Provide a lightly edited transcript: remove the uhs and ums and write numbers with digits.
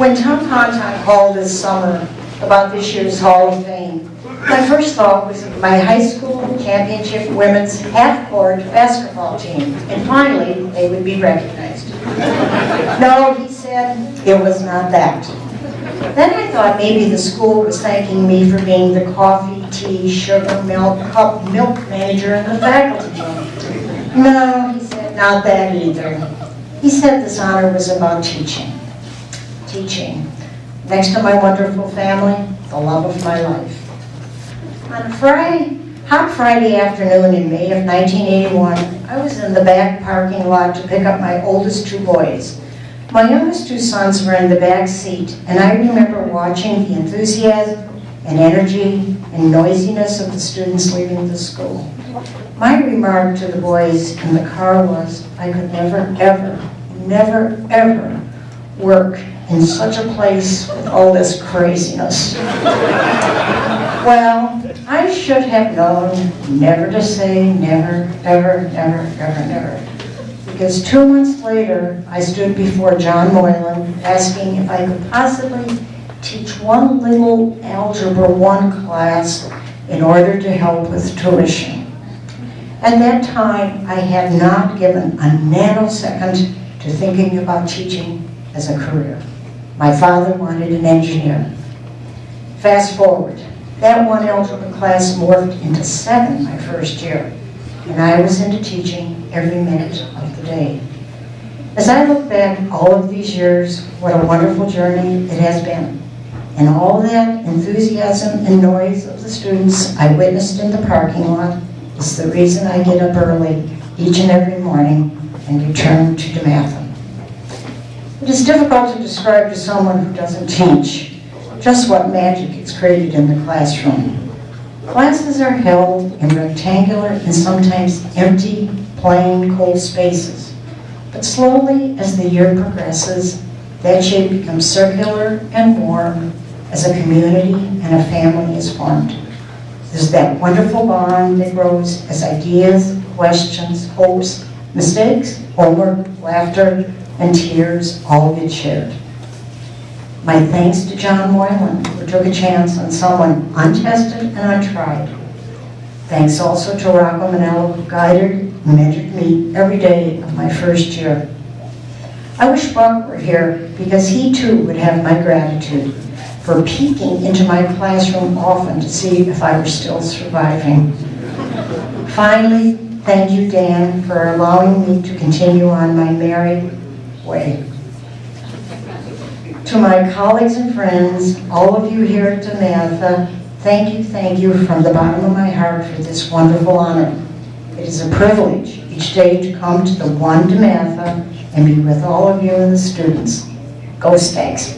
When Tom Ponton called this summer about this year's Hall of Fame, my first thought was of my high school championship women's half-court basketball team, and finally they would be recognized. No, he said, it was not that. Then I thought maybe the school was thanking me for being the coffee, tea, sugar, milk, cup, milk manager in the faculty room. No, he said, not that either. He said this honor was about teaching. Teaching. Next to my wonderful family, the love of my life. On a hot Friday afternoon in May of 1981, I was in the back parking lot to pick up my oldest two boys. My youngest two sons were in the back seat, and I remember watching the enthusiasm and energy and noisiness of the students leaving the school. My remark to the boys in the car was, I could never, ever work in such a place with all this craziness. Well, I should have known never to say never, ever, never. Because 2 months later, I stood before John Moylan asking if I could possibly teach one little Algebra 1 class in order to help with tuition. At that time, I had not given a nanosecond to thinking about teaching as a career. My father wanted an engineer. Fast forward, that one algebra class morphed into 7 my first year, and I was into teaching every minute of the day. As I look back all of these years, what a wonderful journey it has been. And all that enthusiasm and noise of the students I witnessed in the parking lot is the reason I get up early each and every morning and return to DeMatha. It is difficult to describe to someone who doesn't teach just what magic is created in the classroom. Classes are held in rectangular and sometimes empty, plain, cold spaces. But slowly, as the year progresses, that shape becomes circular and warm as a community and a family is formed. There's that wonderful bond that grows as ideas, questions, hopes, mistakes, homework, laughter, and tears all get shared. My thanks to John Moylan, who took a chance on someone untested and untried. Thanks also to Rocco Manello, who guided and mentored me every day of my first year. I wish Buck were here because he too would have my gratitude for peeking into my classroom often to see if I were still surviving. Finally, thank you, Dan, for allowing me to continue on my merry way. To my colleagues and friends, all of you here at DeMatha, thank you from the bottom of my heart for this wonderful honor. It is a privilege each day to come to the one DeMatha and be with all of you and the students. Go Stags!